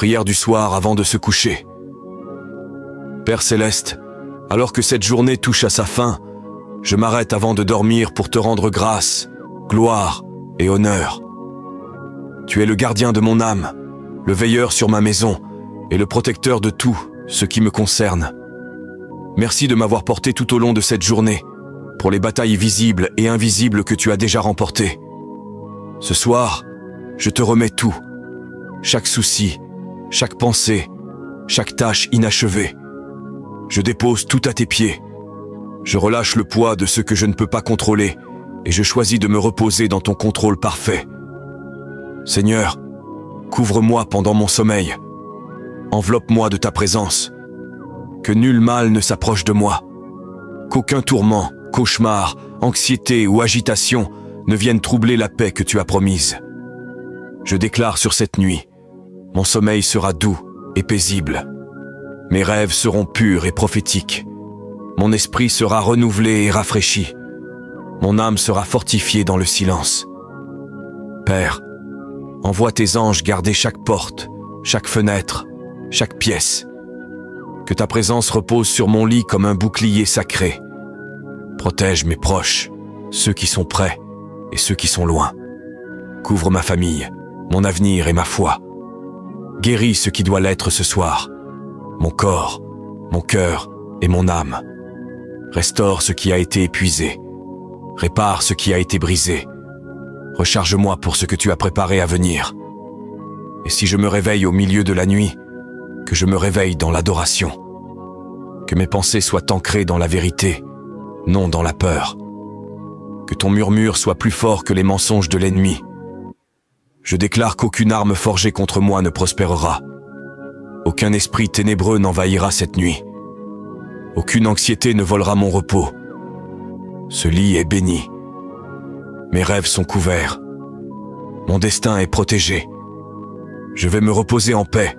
Prière du soir avant de se coucher. Père céleste, alors que cette journée touche à sa fin, je m'arrête avant de dormir pour te rendre grâce, gloire et honneur. Tu es le gardien de mon âme, le veilleur sur ma maison et le protecteur de tout ce qui me concerne. Merci de m'avoir porté tout au long de cette journée, pour les batailles visibles et invisibles que tu as déjà remportées. Ce soir, je te remets tout, chaque souci, chaque pensée, chaque tâche inachevée. Je dépose tout à tes pieds. Je relâche le poids de ce que je ne peux pas contrôler et je choisis de me reposer dans ton contrôle parfait. Seigneur, couvre-moi pendant mon sommeil. Enveloppe-moi de ta présence. Que nul mal ne s'approche de moi. Qu'aucun tourment, cauchemar, anxiété ou agitation ne viennent troubler la paix que tu as promise. Je déclare sur cette nuit, mon sommeil sera doux et paisible. Mes rêves seront purs et prophétiques. Mon esprit sera renouvelé et rafraîchi. Mon âme sera fortifiée dans le silence. Père, envoie tes anges garder chaque porte, chaque fenêtre, chaque pièce. Que ta présence repose sur mon lit comme un bouclier sacré. Protège mes proches, ceux qui sont près et ceux qui sont loin. Couvre ma famille, mon avenir et ma foi. Guéris ce qui doit l'être ce soir. Mon corps, mon cœur et mon âme. Restaure ce qui a été épuisé. Répare ce qui a été brisé. Recharge-moi pour ce que tu as préparé à venir. Et si je me réveille au milieu de la nuit, que je me réveille dans l'adoration. Que mes pensées soient ancrées dans la vérité, non dans la peur. Que ton murmure soit plus fort que les mensonges de l'ennemi. Je déclare qu'aucune arme forgée contre moi ne prospérera. Aucun esprit ténébreux n'envahira cette nuit. Aucune anxiété ne volera mon repos. Ce lit est béni. Mes rêves sont couverts. Mon destin est protégé. Je vais me reposer en paix,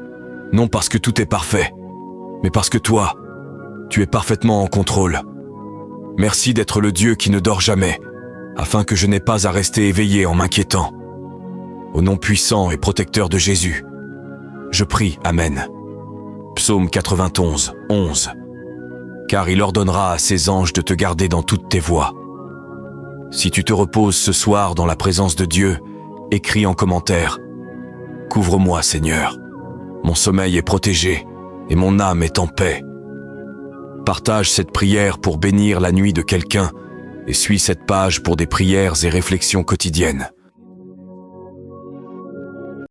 non parce que tout est parfait, mais parce que toi, tu es parfaitement en contrôle. Merci d'être le Dieu qui ne dort jamais, afin que je n'ai pas à rester éveillé en m'inquiétant. Au nom puissant et protecteur de Jésus, je prie, Amen. Psaume 91, 11. Car il ordonnera à ses anges de te garder dans toutes tes voies. Si tu te reposes ce soir dans la présence de Dieu, écris en commentaire « Couvre-moi, Seigneur. Mon sommeil est protégé et mon âme est en paix. » Partage cette prière pour bénir la nuit de quelqu'un et suis cette page pour des prières et réflexions quotidiennes.